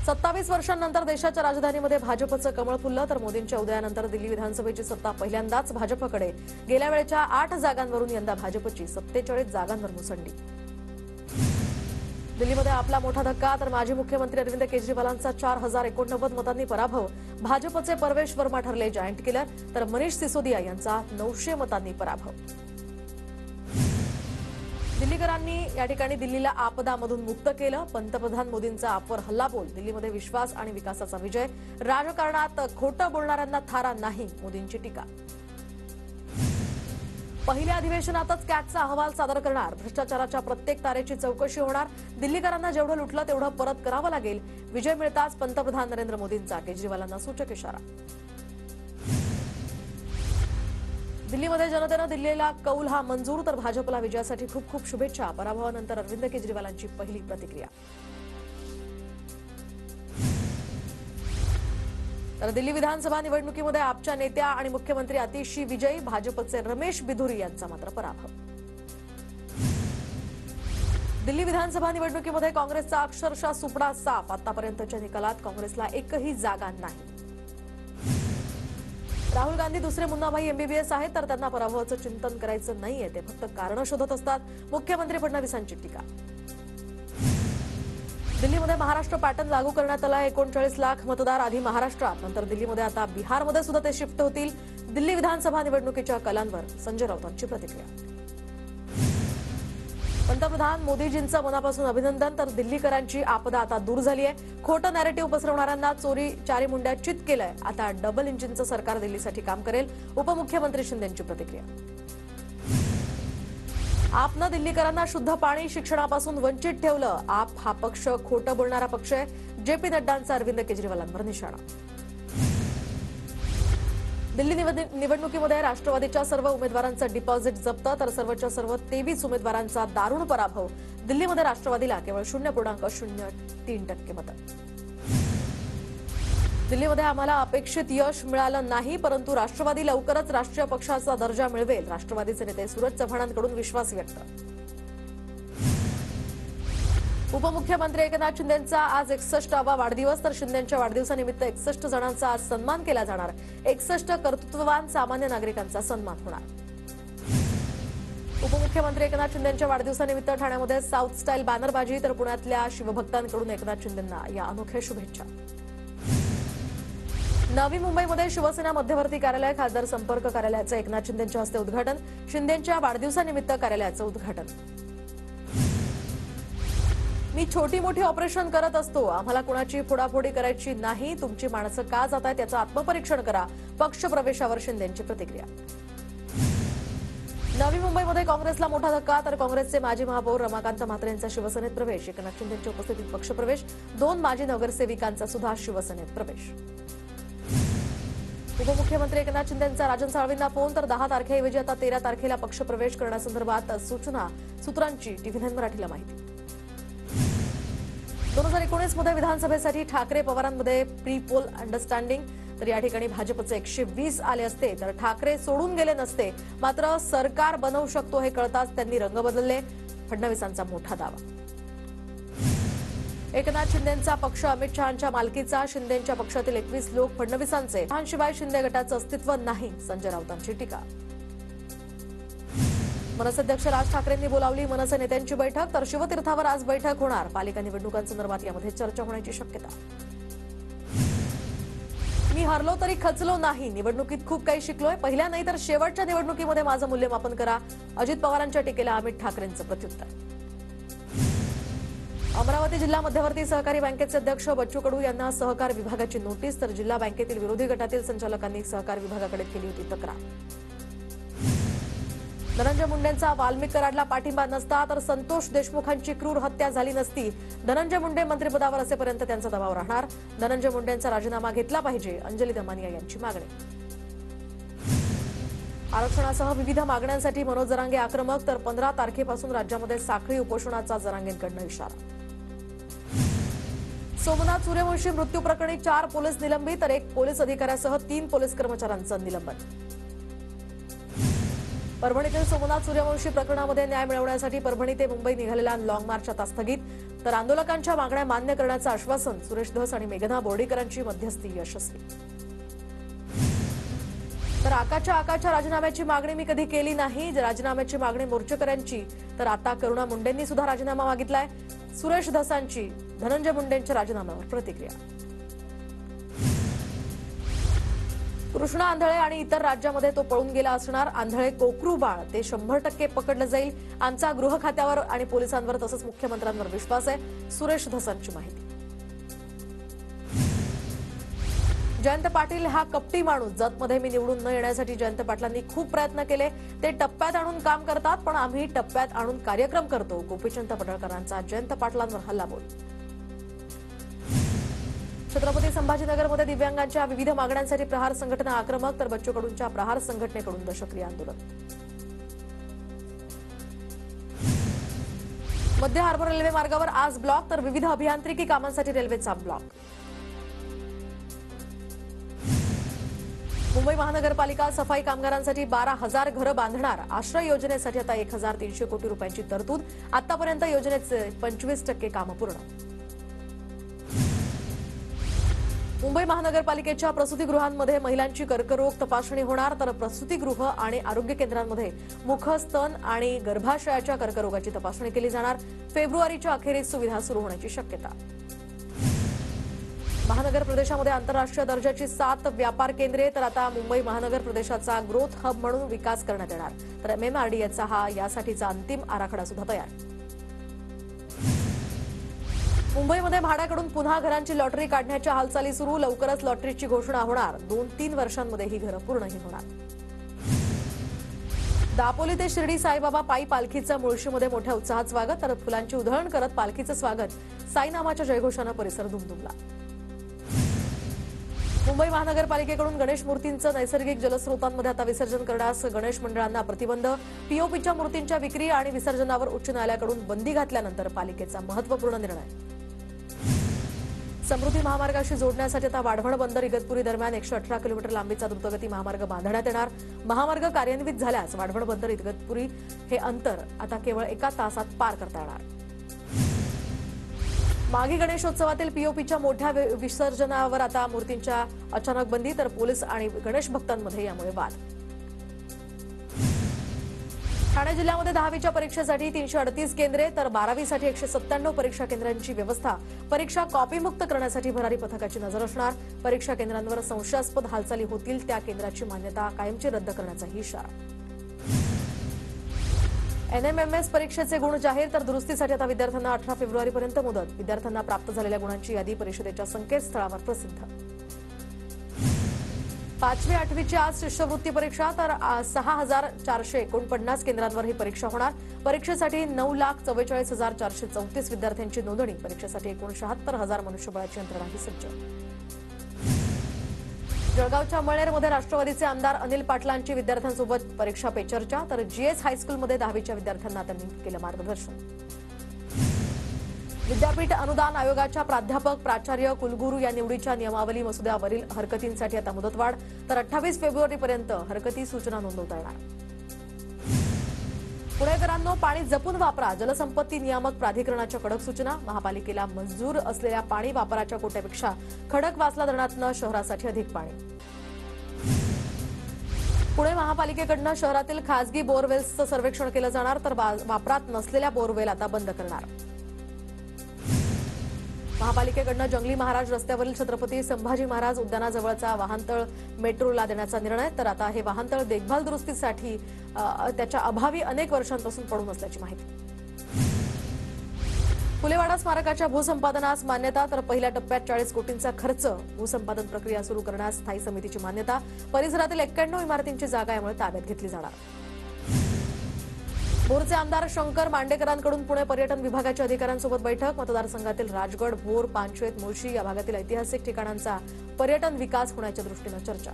27 वर्षांनंतर देशाच्या राजधानीमध्ये भाजपचं कमळ फुललं तर मोदींच्या उदयानंतर दिल्ली विधानसभेची सत्ता पहिल्यांदाच भाजपकडे। गेल्या वेळेच्या 8 जागांवरून यंदा भाजपची 47 जागांवर मुसंडी। दिल्लीमध्ये आपला मोठा धक्का तर माजी मुख्यमंत्री अरविंद केजरीवालांचा 4089 मतांनी पराभव। भाजपचे परवेश वर्मा ठरले जायंट किलर तर मनीष सिसोदिया यांचा 900 मतांनी पराभव। दिल्लीकरांनी या ठिकाणी दिल्लीला आपदामधून मुक्त केलं। पंतप्रधान मोदींचा आपवर हल्लाबोल। दिल्लीमध्ये विश्वास आणि विकासाचा विजय। राजकारणात खोटं बोलणाऱ्यांना थारा नाही, मोदींची टीका। पहिल्या अधिवेशनातच कॅगचा अहवाल सादर करणार। भ्रष्टाचाराच्या प्रत्येक तारेची चौकशी होणार। दिल्लीकरांना जेवढं लुटलं तेवढं परत करावं लागेल। विजय मिळताच पंतप्रधान नरेंद्र मोदींचा केजरीवालांना सूचक इशारा। दिल्लीमध्ये जनतेनं दिल्लीला कौल हा मंजूर तर भाजपला विजयासाठी खूप खूप शुभेच्छा। पराभवानंतर अरविंद केजरीवालांची पहिली प्रतिक्रिया। तर दिल्ली विधानसभा निवडणुकीमध्ये आपच्या नेत्या आणि मुख्यमंत्री आतिशी विजयी। भाजपचे रमेश बिधुरी यांचा मात्र पराभव। दिल्ली विधानसभा निवडणुकीमध्ये काँग्रेसचा अक्षरशः सुपडा साफ। आतापर्यंतच्या निकालात काँग्रेसला एकही जागा नाही। राहुल गांधी दुसरे मुन्नाभाई एमबीबीएस आहेत तर त्यांना पराभवाचं चिंतन करायचं नाहीये, ते फक्त कारण शोधत असतात। मुख्यमंत्री फडणवीसांची टीका। दिल्लीमध्ये महाराष्ट्र पॅटर्न लागू करण्यात आला। 39 लाख मतदार आधी महाराष्ट्रात, नंतर दिल्लीमध्ये, आता बिहारमध्ये सुद्धा ते शिफ्ट होतील। दिल्ली विधानसभा निवडणुकीच्या कलांवर संजय राऊतांची प्रतिक्रिया। पंतप्रधान मोदीजींचं मनापासून अभिनंदन तर दिल्लीकरांची आपदा आता दूर झाली आहे। खोटं नॅरेटिव्ह पसरवणाऱ्यांना चोरी चारी मुंड्या चित केलंय। आता डबल इंजिनचं सरकार दिल्लीसाठी काम करेल। उपमुख्यमंत्री शिंदेंची प्रतिक्रिया। आपनं दिल्लीकरांना शुद्ध पाणी शिक्षणापासून वंचित ठेवलं। आप हा पक्ष खोटं बोलणारा पक्ष आहे। जेपी नड्डांचा अरविंद केजरीवालांवर निशाणा। दिल्ली निवडणुकीमध्ये राष्ट्रवादीच्या सर्व उमेदवारांचं डिपॉझिट जप्त तर सर्वच्या सर्व 23 उमेदवारांचा दारुण पराभव। दिल्लीमध्ये राष्ट्रवादीला केवळ 0.03% मतं। दिल्लीमध्ये आम्हाला अपेक्षित यश मिळालं नाही, परंतु राष्ट्रवादी लवकरच राष्ट्रीय पक्षाचा दर्जा मिळवेल। राष्ट्रवादीचे नेते सूरज चव्हाणांकडून विश्वास व्यक्त। उपमुख्यमंत्री एकनाथ शिंदेंचा आज 61वा वाढदिवस तर शिंदेंच्या वाढदिवसानिमित्त 61 जणांचा आज सन्मान केला जाणार। 61 कर्तृत्ववान सामान्य नागरिकांचा सन्मान होणार। उपमुख्यमंत्री एकनाथ शिंदेंच्या वाढदिवसानिमित्त ठाण्यामध्ये साऊथ स्टाईल बॅनरबाजी तर पुण्यातल्या शिवभक्तांकडून एकनाथ शिंदेंना या अनोख्या शुभेच्छा। नवी मुंबईमध्ये शिवसेना मध्यवर्ती कार्यालय खासदार संपर्क कार्यालयाचं एकनाथ शिंदेंच्या हस्ते उद्घाटन। शिंदेंच्या वाढदिवसानिमित्त कार्यालयाचं उद्घाटन। मी छोटी मोठी ऑपरेशन करत असतो, आम्हाला कुणाची फोडाफोडी करायची नाही। तुमची माणसं का जात आहेत याचं आत्मपरीक्षण करा। पक्ष प्रवेशावर शिंदेंची प्रतिक्रिया। नवी मुंबईमध्ये काँग्रेसला मोठा धक्का तर काँग्रेसचे माजी महापौर रमाकांत म्हात्रेंचा शिवसेनेत प्रवेश। एकनाथ शिंदेंच्या उपस्थितीत पक्षप्रवेश। 2 माजी नगरसेविकांचा सुद्धा शिवसेनेत प्रवेश। उपमुख्यमंत्री एकनाथ शिंदेंचा राजन साळवींना फोन तर 10 तारखेऐवजी आता 13 तारखेला पक्षप्रवेश करण्यासंदर्भात सूचना। सूत्रांची टीव्ही9 मराठीला माहिती। 2019 मध्ये विधानसभेसाठी ठाकरे पवारांमध्ये प्री पोल अंडरस्टँडिंग तर या ठिकाणी भाजपचे 120 आले असते तर ठाकरे सोडून गेले नसते। मात्र सरकार बनवू शकतो हे कळताच त्यांनी रंग बदलले। फडणवीसांचा मोठा दावा। एकनाथ शिंदेंचा पक्ष अमित शहांच्या मालकीचा। शिंदेंच्या पक्षातील 21 लोक फडणवीसांचे। शहांशिवाय शिंदे गटाचं अस्तित्व नाही, संजय राऊतांची टीका। मनसे अध्यक्ष राज ठाकरेंनी बोलावली मनसे नेत्यांची बैठक तर शिवतीर्थावर आज बैठक होणार। पालिका निवडणुकांसंदर्भात यामध्ये चर्चा होण्याची शक्यता। मी हरलो तरी खचलो नाही, निवडणुकीत खूप काही शिकलोय। पहिल्या नाही तर शेवटच्या निवडणुकीमध्ये माझं मूल्यमापन करा। अजित पवारांच्या टीकेला अमित ठाकरेंचं प्रत्युत्तर। अमरावती जिल्हा मध्यवर्ती सहकारी बँकेचे अध्यक्ष बच्चू कडू यांना सहकार विभागाची नोटीस तर जिल्हा बँकेतील विरोधी गटातील संचालकांनी सहकार विभागाकडे केली होती तक्रार। धनंजय मुंडेंचा वाल्मिक कराडला पाठिंबा नसता तर संतोष देशमुखांची क्रूर हत्या झाली नसती। धनंजय मुंडे मंत्रिपदावर असेपर्यंत त्यांचा दबाव राहणार। धनंजय मुंडेंचा राजीनामा घेतला पाहिजे, अंजली दमानिया यांची मागणी। आरक्षणासह विविध मागण्यांसाठी मनोज जरांगे आक्रमक तर 15 तारखेपासून राज्यामध्ये साखळी उपोषणाचा जरांगेंकडून इशारा। सोमनाथ सूर्यवंशी मृत्यू प्रकरणी 4 पोलीस निलंबित तर 1 पोलीस अधिकाऱ्यासह 3 पोलीस कर्मचाऱ्यांचं निलंबन। परभणीतील सोमनाथ सूर्यवंशी प्रकरणामध्ये न्याय मिळवण्यासाठी परभणी ते मुंबई निघालेला लॉंग मार्च आता स्थगित। तर आंदोलकांच्या मागण्या मान्य करण्याचं आश्वासन सुरेश धस आणि मेघना बोर्डीकरांची मध्यस्थी यशस्वी. तर आकाच्या राजीनाम्याची मागणी मी कधी केली नाही. राजीनाम्याची मागणी मोर्चेकऱ्यांची, तर आता करुणा मुंडेंनी सुद्धा राजीनामा मागितलाय. सुरेश धसांची धनंजय मुंडेंच्या राजीनाम्यावर प्रतिक्रिया. कृष्णा आंधळे आणि इतर राज्यामध्ये तो पळून गेला असणार. आंधळे कोकरू बाळ ते 100% पकडलं जाईल. आमचा गृह खात्यावर आणि पोलिसांवर तसंच मुख्यमंत्र्यांवर विश्वास आहे. सुरेश धसांची माहिती. जयंत पाटील हा कपटी माणूस. जतमध्ये मी निवडून न येण्यासाठी जयंत पाटलांनी खूप प्रयत्न केले. ते टप्प्यात आणून काम करतात, पण आम्ही टप्प्यात आणून कार्यक्रम करतो. गोपीचंद पडळकरांचा जयंत पाटलांवर हल्लाबोल. छत्रपती संभाजीनगरमध्ये दिव्यांगांच्या विविध मागण्यांसाठी प्रहार संघटना आक्रमक, तर बच्चू कडूंच्या प्रहार संघटनेकडून दशक्रिया आंदोलन. मध्य हार्बर रेल्वे मार्गावर आज ब्लॉक, तर विविध अभियांत्रिकी कामांसाठी रेल्वेचा ब्लॉक. मुंबई महानगरपालिका सफाई कामगारांसाठी 12,000 घरं बांधणार. आश्रय योजनेसाठी आता 1,300 कोटी रुपयांची तरतूद. आतापर्यंत योजनेचे 25% कामं पूर्ण. मुंबई महानगरपालिकेच्या प्रसूतिगृहांमध्ये महिलांची कर्करोग तपासणी होणार, तर प्रसूतिगृह आणि आरोग्य केंद्रांमध्ये मुख, स्तन आणि गर्भाशयाच्या कर्करोगाची तपासणी केली जाणार. फेब्रुवारीच्या अखेरीस सुविधा सुरू होण्याची शक्यता. महानगर प्रदेशामध्ये आंतरराष्ट्रीय दर्जाची 7 व्यापार केंद्रे, तर आता मुंबई महानगर प्रदेशाचा ग्रोथ हब म्हणून विकास करण्यात येणार. तर MMRDAचा यासाठीचा अंतिम आराखडा सुद्धा तयार. मुंबईमध्ये भाड्याकडून पुन्हा घरांची लॉटरी काढण्याच्या हालचाली सुरू. लवकरच लॉटरीची घोषणा होणार. 2-3 वर्षांमध्ये ही घरं पूर्णही होणार. दापोली ते शिर्डी साईबाबा पायी पालखीचं मुळशीमध्ये मोठ्या उत्साहात स्वागत, तर फुलांची उधळण करत पालखीचं स्वागत. साईनामाच्या जयघोषानं परिसर दुमदुमला. मुंबई महानगरपालिकेकडून गणेश मूर्तींचं नैसर्गिक जलस्रोतांमध्ये आता विसर्जन करण्यास गणेश मंडळांना प्रतिबंध. पीओपीच्या मूर्तींच्या विक्री आणि विसर्जनावर उच्च न्यायालयाकडून बंदी घातल्यानंतर पालिकेचा महत्त्वपूर्ण निर्णय. समृद्धी महामार्गाशी जोडण्यासाठी आता वाढवण बंदर इगतपुरी दरम्यान 118 किलोमीटर लांबीचा द्रुतगती महामार्ग बांधण्यात येणार. महामार्ग कार्यान्वित झाल्यास वाढवण बंदर इगतपुरी हे अंतर आता केवळ 1 तासात पार करता येणार. माघी गणेशोत्सवातील पीओपीच्या मोठ्या विसर्जनावर आता मूर्तींच्या अचानक बंदी, तर पोलीस आणि गणेश भक्तांमध्ये यामुळे वाद. ठाणे जिल्ह्यामध्ये 10वीच्या परीक्षेसाठी 338 केंद्रे, तर 12वीसाठी 197 परीक्षा केंद्रांची व्यवस्था. परीक्षा कॉपीमुक्त करण्यासाठी भरारी पथकाची नजर असणार. परीक्षा केंद्रांवर संशयास्पद हालचाली होतील त्या केंद्राची मान्यता कायमची रद्द करण्याचाही इशारा. NMMS परीक्षेचे गुण जाहीर, तर दुरुस्तीसाठी आता विद्यार्थ्यांना 18 फेब्रुवारीपर्यंत मुदत. विद्यार्थ्यांना प्राप्त झालेल्या गुणांची यादी परिषदेच्या संकेतस्थळावर प्रसिद्ध. 5वी 8वीची आज शिष्यवृत्ती परीक्षा, तर 6,449 केंद्रांवर ही परीक्षा होणार. परीक्षेसाठी 9,44,434 विद्यार्थ्यांची नोंदणी. परीक्षेसाठी एकूण 76,000 मनुष्यबळाची यंत्रणाही सज्ज. जळगावच्या मळनेरमध्ये राष्ट्रवादीचे आमदार अनिल पाटलांची विद्यार्थ्यांसोबत परीक्षा पे चर्चा, तर GS हायस्कूलमध्ये 10वीच्या विद्यार्थ्यांना त्यांनी केलं मार्गदर्शन. विद्यापीठ अनुदान आयोगाच्या प्राध्यापक, प्राचार्य, कुलगुरू या निवडीच्या नियमावली मसुद्यावरील हरकतींसाठी आता मुदतवाढ, तर 28 फेब्रुवारीपर्यंत हरकती सूचना नोंदवता येणार. पुणेकरांनो, पाणी जपून वापरा. जलसंपत्ती नियामक प्राधिकरणाच्या कडक सूचना. महापालिकेला मंजूर असलेल्या पाणी वापराच्या कोट्यापेक्षा खडकवासला धरणातनं शहरासाठी अधिक पाणी. पुणे महापालिकेकडनं शहरातील खासगी बोअरवेल्सचं सर्वेक्षण केलं जाणार, तर वापरात नसलेल्या बोअरवेल आता बंद करणार. महापालिकेकडनं जंगली महाराज रस्त्यावरील छत्रपती संभाजी महाराज उद्यानाजवळचा वाहनतळ मेट्रोला देण्याचा निर्णय, तर आता हे वाहनतळ देखभाल दुरुस्तीसाठी त्याच्या अभावी अनेक वर्षांपासून पडून असल्याची माहिती. फुलेवाडा स्मारकाच्या भूसंपादनास मान्यता, तर पहिल्या टप्प्यात 40 कोटींचा खर्च. भूसंपादन प्रक्रिया सुरू करण्यास स्थायी समितीची मान्यता. परिसरातील 91 इमारतींची जागा यामुळे ताब्यात घेतली जाणार. भोरचे आमदार शंकर मांडेकरांकडून पुणे पर्यटन विभागाच्या अधिकाऱ्यांसोबत बैठक. मतदारसंघातील राजगड, भोर, पानशेत, मुळशी या भागातील ऐतिहासिक ठिकाणांचा पर्यटन विकास होण्याच्या दृष्टीनं चर्चा.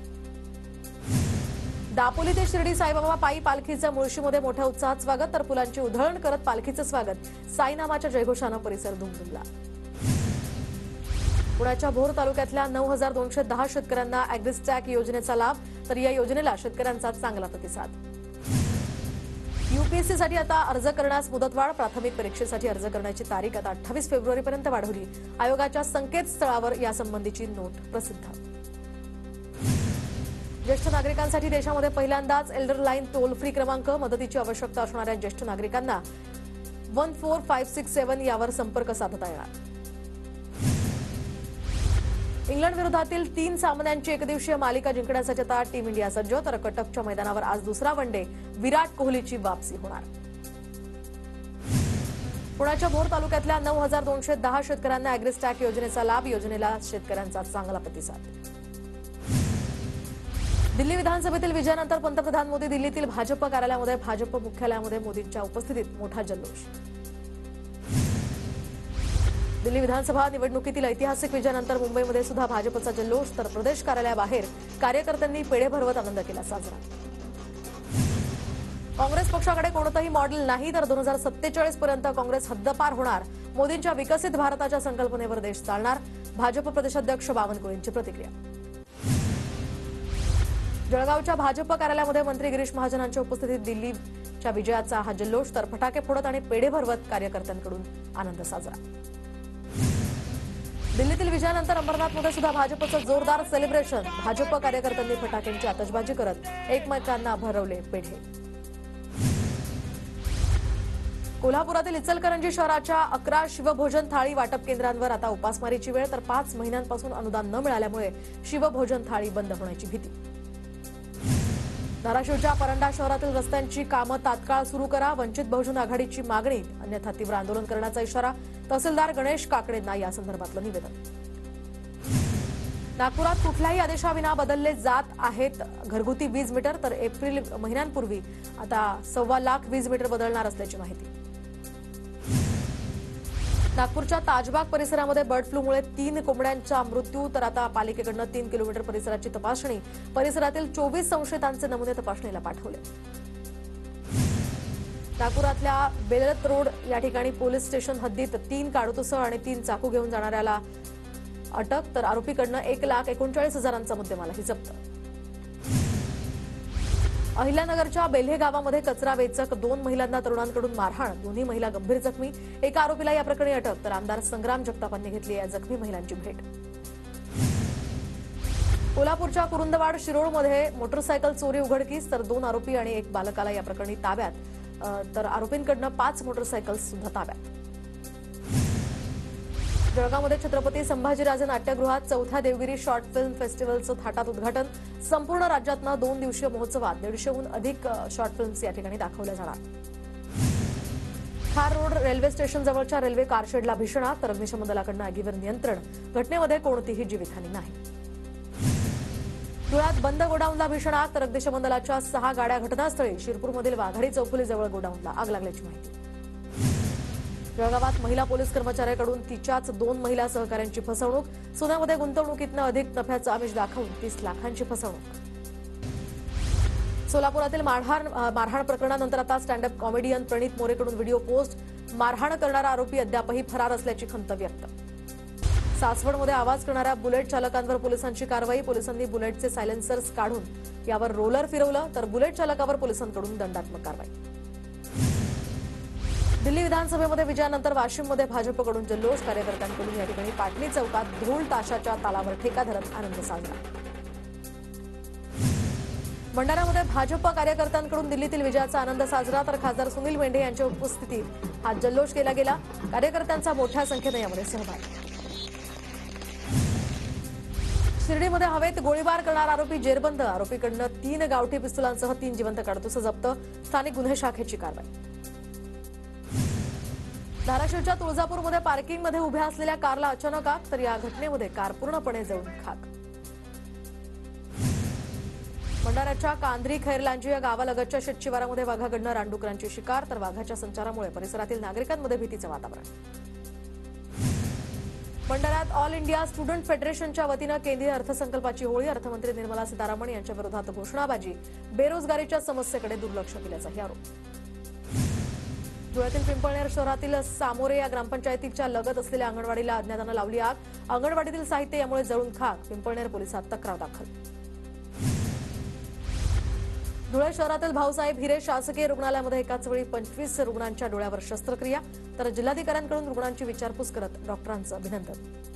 दापोली ते शिर्डी साईबाबा पायी पालखीचं मुळशीमध्ये मोठ्या उत्साहात स्वागत, तर फुलांची उधळण करत पालखीचं स्वागत. साईनामाच्या जयघोषानं परिसर दुमदुमला. पुण्याच्या भोर तालुक्यातल्या 9,210 शेतकऱ्यांना अॅग्रिस्टॅक योजनेचा लाभ, तर या योजनेला शेतकऱ्यांचा चांगला प्रतिसाद. यूपीएससीसाठी आता अर्ज करण्यास मुदतवाढ. प्राथमिक परीक्षेसाठी अर्ज करण्याची तारीख आता 28 फेब्रुवारीपर्यंत वाढवली. आयोगाच्या संकेतस्थळावर यासंबंधीची नोट प्रसिद्ध. ज्येष्ठ नागरिकांसाठी देशामध्ये पहिल्यांदाच एल्डर लाईन टोल फ्री क्रमांक. मदतीची आवश्यकता असणाऱ्या ज्येष्ठ नागरिकांना 14567 यावर संपर्क साधता येणार. इंग्लंड विरोधातील 3 सामन्यांची एकदिवसीय मालिका जिंकण्यासाठी आता टीम इंडिया सज्ज. तर कटकच्या मैदानावर आज दुसरा वनडे. विराट कोहलीची वापसी होणार. पुण्याच्या भोर तालुक्यातल्या 9210 शेतकऱ्यांना अॅग्रिस्टॅक योजनेचा लाभ. योजनेला शेतकऱ्यांचा चांगला प्रतिसाद. दिल्ली विधानसभेतील विजयानंतर पंतप्रधान मोदी दिल्लीतील भाजप कार्यालयामध्ये भाजप मुख्यालयामध्ये मोदींच्या उपस्थितीत मोठा जल्लोष. दिल्ली विधानसभा निवडणुकीतील ऐतिहासिक विजयानंतर मुंबईमध्ये सुद्धा भाजपचा जल्लोष. तर प्रदेश कार्यालयाबाहेर कार्यकर्त्यांनी पेढे भरवत आनंद केला साजरा. काँग्रेस पक्षाकडे कोणतंही मॉडेल नाही. तर 2047 पर्यंत काँग्रेस हद्दपार होणार. मोदींच्या विकसित भारताच्या संकल्पनेवर देश चालणार. भाजप प्रदेशाध्यक्ष बावनकुळेंची प्रतिक्रिया. जळगावच्या भाजप कार्यालयामध्ये मंत्री गिरीश महाजनांच्या उपस्थितीत दिल्लीच्या विजयाचा हा जल्लोष. तर फटाके फोडत आणि पेढे भरवत कार्यकर्त्यांकडून आनंद साजरा. दिल्लीतील विजयानंतर अंबरनाथमध्ये सुद्धा भाजपचं जोरदार सेलिब्रेशन. भाजप कार्यकर्त्यांनी फटाक्यांची आतषबाजी करत एकमेकांना भरवले पेढे. कोल्हापुरातील इचलकरंजी शहराच्या 11 शिवभोजन थाळी वाटप केंद्रांवर आता उपासमारीची वेळ. तर 5 महिन्यांपासून अनुदान न मिळाल्यामुळे शिवभोजन थाळी बंद होण्याची भीती. धाराशिवच्या परंडा शहरातील रस्त्यांची कामं तात्काळ सुरू करा. वंचित बहुजन आघाडीची मागणी. अन्यथा तीव्र आंदोलन करण्याचा इशारा. तहसीलदार गणेश काकडेंना यासंदर्भातलं निवेदन. नागपुरात कुठल्याही आदेशाविना बदलले जात आहेत घरगुती वीज मीटर. तर एप्रिल महिन्यांपूर्वी आता 1.25 लाख वीज मीटर बदलणार असल्याची माहिती. नागपूरच्या ताजबाग परिसरामध्ये बर्ड फ्लूमुळे 3 कोंबड्यांचा मृत्यू. तर आता पालिकेकडनं 3 किलोमीटर परिसराची तपासणी. परिसरातील 24 संशयितांचे नमुने तपासणीला पाठवले. नागपुरातल्या बेलत रोड या ठिकाणी पोलीस स्टेशन हद्दीत 3 काडतुसं आणि 3 चाकू घेऊन जाणाऱ्याला अटक. तर आरोपीकडनं 1,39,000चा मुद्देमालही जप्त. अहिल्यानगरच्या बेल्हे गावामध्ये कचरा वेचक 2 महिलांना तरुणांकडून मारहाण. दोन्ही महिला गंभीर जखमी. एका आरोपीला या प्रकरणी अटक. तर आमदार संग्राम जगतापांनी घेतली या जखमी महिलांची भेट. कोल्हापूरच्या कुरुंदवाड शिरोळमध्ये मोटरसायकल चोरी उघडकीस. तर 2 आरोपी आणि 1 बालकाला या प्रकरणी ताब्यात. तर आरोपींकडनं 5 मोटरसायकल्स सुद्धा ताब्यात. जळगावमध्ये छत्रपती संभाजीराजे नाट्यगृहात 4थ्या देवगिरी शॉर्ट फिल्म फेस्टिव्हलचं थाटात उद्घाटन. संपूर्ण राज्यातनं 2 दिवसीय महोत्सवात 150हून अधिक शॉर्ट फिल्म्स या ठिकाणी दाखवल्या जाणार. खार रोड रेल्वे स्टेशन जवळच्या रेल्वे कारशेडला भीषण आग. तर अग्निशमन आगीवर नियंत्रण. घटनेमध्ये कोणतीही जीवितहानी नाही. धुळ्यात बंद गोडाऊनला भीषण आग. तर अग्निशमन दलाच्या 6 गाड्या घटनास्थळी. शिरपूरमधील वाघाडी चौफुलीजवळ गोडाऊनला आग लागल्याची माहिती. जळगावात महिला पोलीस कर्मचाऱ्याकडून तिच्याच 2 महिला सहकाऱ्यांची फसवणूक. सोन्यामध्ये गुंतवणुकीतनं अधिक नफ्याचं आमिष दाखवून 30 लाखांची फसवणूक. सोलापुरातील मारहाण प्रकरणानंतर आता स्टँडअप कॉमेडियन प्रणित मोरेकडून व्हिडिओ पोस्ट. मारहाण करणारा आरोपी अद्यापही फरार असल्याची खंत व्यक्त. सासवडमध्ये आवाज करणाऱ्या बुलेट चालकांवर पोलिसांची कारवाई. पोलिसांनी बुलेटचे सायलेन्सर्स काढून यावर रोलर फिरवलं. तर बुलेट चालकावर पोलिसांकडून दंडात्मक कारवाई. दिल्ली विधानसभेमध्ये विजयानंतर वाशिममध्ये भाजपकडून जल्लोष. कार्यकर्त्यांकडून या ठिकाणी पाटणी चौकात ढोल ताशाच्या तालावर ठेका धरत आनंद साजरा. भंडाऱ्यामध्ये भाजप कार्यकर्त्यांकडून दिल्लीतील विजयाचा आनंद साजरा. तर खासदार सुनील मेंढे यांच्या उपस्थितीत हा जल्लोष केला गेला. कार्यकर्त्यांचा मोठ्या संख्येने यामध्ये सहभाग. शिर्डीमध्ये हवेत गोळीबार करणारा आरोपी जेरबंद. आरोपीकडनं 3 गावठी पिस्तुलांसह 3 जिवंत काडतुसं जप्त. स्थानिक गुन्हे शाखेची कारवाई. धाराशिवच्या तुळजापूरमध्ये पार्किंगमध्ये उभ्या असलेल्या कारला अचानक आग. तर या घटनेमध्ये कार पूर्णपणे जळून खाक. भंडाऱ्याच्या कांद्री खैरलांजी या गावालगतच्या शेतशिवारामध्ये वाघाकडनं रानडुकरांची शिकार. तर वाघाच्या संचारामुळे परिसरातील नागरिकांमध्ये भीतीचं वातावरण. भंडाऱ्यात ऑल इंडिया स्टुडंट फेडरेशनच्या वतीनं केंद्रीय अर्थसंकल्पाची होळी. अर्थमंत्री निर्मला सीतारामन यांच्या विरोधात घोषणाबाजी. बेरोजगारीच्या समस्येकडे दुर्लक्ष केल्याचाही आरोप. धुळ्यातील पिंपळनेर शहरातील सामोरे या ग्रामपंचायतीच्या लगत असलेल्या अंगणवाडीला अज्ञातानं लावली आग. अंगणवाडीतील साहित्य यामुळे जळून खाक. पिंपळनेर पोलिसात तक्रार दाखल. धुळे शहरातील भाऊसाहेब हिरे शासकीय रुग्णालयामध्ये एकाच वेळी 25 रुग्णांच्या डोळ्यावर शस्त्रक्रिया, तर जिल्हाधिकाऱ्यांकडून रुग्णांची विचारपूस करत डॉक्टरांचं अभिनंदन.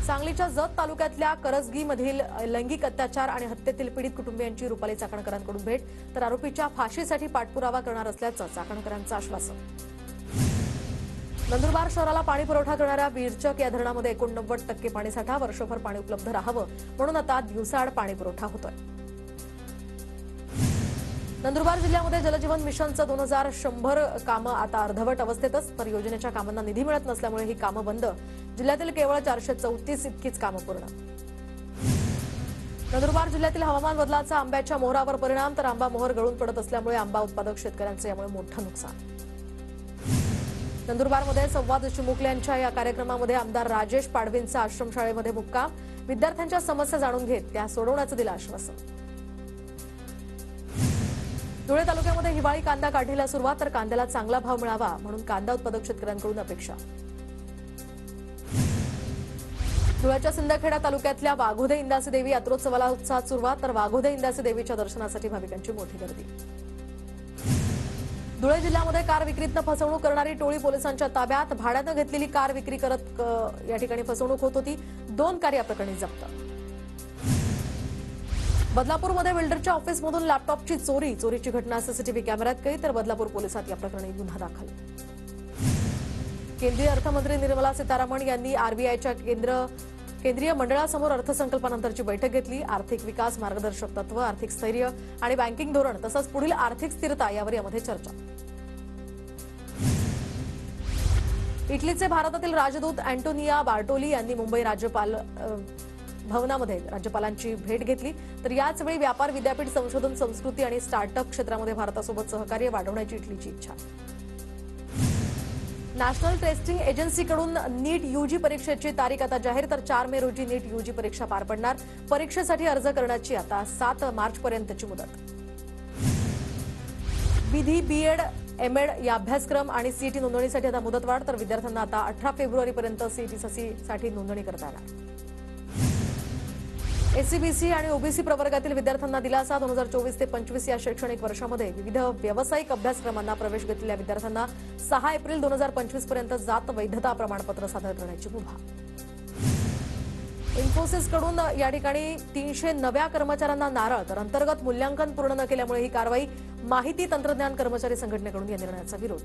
सांगलीच्या जत तालुक्यातल्या करजगीमधील लैंगिक अत्याचार आणि हत्येतील पीडित कुटुंबियांची रुपाली चाकणकरांकडून भेट, तर आरोपीच्या फाशीसाठी पाठपुरावा करणार असल्याचं चाकणकरांचं आश्वासन. नंदुरबार शहराला पाणी पुरवठा करणाऱ्या बीरचक या धरणामध्ये 89% पाणीसाठा, वर्षभर पाणी उपलब्ध राहावं म्हणून आता दिवसाआड पाणी पुरवठा होतोय. नंदुरबार जिल्ह्यामध्ये जलजीवन मिशनचं 2100 कामं आता अर्धवट अवस्थेतच, तर योजनेच्या कामांना निधी मिळत नसल्यामुळे ही कामं बंद. जिल्ह्यातील केवळ 434 इतकीच कामं पूर्ण. नंदुरबार जिल्ह्यातील हवामान बदलाचा आंब्याच्या मोहरावर परिणाम, तर आंबा मोहर गळून पडत असल्यामुळे आंबा उत्पादक शेतकऱ्यांचे यामुळे मोठं नुकसान. नंदुरबारमध्ये संवाद चिमुकले यांच्या या कार्यक्रमामध्ये आमदार राजेश पाडवींचा आश्रमशाळेमध्ये मुक्काम, विद्यार्थ्यांच्या समस्या जाणून घेत त्या सोडवण्याचं दिलं आश्वासन. धुळे तालुक्यामध्ये हिवाळी कांदा काढणीला सुरुवात, तर कांद्याला चांगला भाव मिळावा म्हणून कांदा उत्पादक शेतकऱ्यांकडून अपेक्षा. धुळ्याच्या सिंदखेडा तालुक्यातल्या वाघोदे इंदासी देवी यात्रोत्सवाला उत्साहात सुरुवात, तर वाघोदे इंदासी देवीच्या दर्शनासाठी भाविकांची मोठी गर्दी. धुळे जिल्ह्यामध्ये कार विक्रीतनं फसवणूक करणारी टोळी पोलिसांच्या ताब्यात, भाड्यानं घेतलेली कार विक्री करत या ठिकाणी फसवणूक होत होती. 2 कार या प्रकरणी जप्त. बदलापूरमध्ये बिल्डरच्या ऑफिसमधून लॅपटॉपची चोरीची घटना सीसीटीव्ही कॅमेऱ्यात कैद, तर बदलापूर पोलिसात या प्रकरणी गुन्हा दाखल. केंद्रीय अर्थमंत्री निर्मला सीतारामन यांनी आरबीआयच्या केंद्रीय मंडळासमोर अर्थसंकल्पानंतरची बैठक घेतली. आर्थिक विकास, मार्गदर्शक तत्व, आर्थिक स्थैर्य आणि बँकिंग धोरण तसंच पुढील आर्थिक स्थिरता यावर यामध्ये चर्चा. इटलीचे भारतातील राजदूत अँटोनिया बार्टोली यांनी मुंबई राज्यपाल भवनामध्ये राज्यपालांची भेट घेतली, तर याचवेळी व्यापार, विद्यापीठ, संशोधन, संस्कृती आणि स्टार्टअप क्षेत्रामध्ये भारतासोबत सहकार्य वाढवण्याची इटलीची इच्छा. नॅशनल टेस्टिंग एजन्सीकडून नीट यूजी परीक्षेची तारीख आता जाहीर, तर 4 मे रोजी नीट यूजी परीक्षा पार पडणार. परीक्षेसाठी अर्ज करण्याची आता 7 मार्चपर्यंतची मुदत. बीधी, बीएड, एमएड या अभ्यासक्रम आणि सीईटी नोंदणीसाठी आता मुदतवाढ, तर विद्यार्थ्यांना आता 18 फेब्रुवारीपर्यंत सीईटीसाठी नोंदणी करता येणार. एससीबीसी आणि ओबीसी प्रवर्गातील विद्यार्थ्यांना दिलासा. 2024 ते 25 या शैक्षणिक वर्षामध्ये विविध व्यावसायिक अभ्यासक्रमांना प्रवेश घेतलेल्या विद्यार्थ्यांना 6 एप्रिल 2025 पर्यंत जात वैधता प्रमाणपत्र सादर करण्याची मुभा. इन्फोसिसकडून या ठिकाणी 300 नव्या कर्मचाऱ्यांना नारळ, तर अंतर्गत मूल्यांकन पूर्ण न केल्यामुळे ही कारवाई. माहिती तंत्रज्ञान कर्मचारी संघटनेकडून या निर्णयाचा विरोध.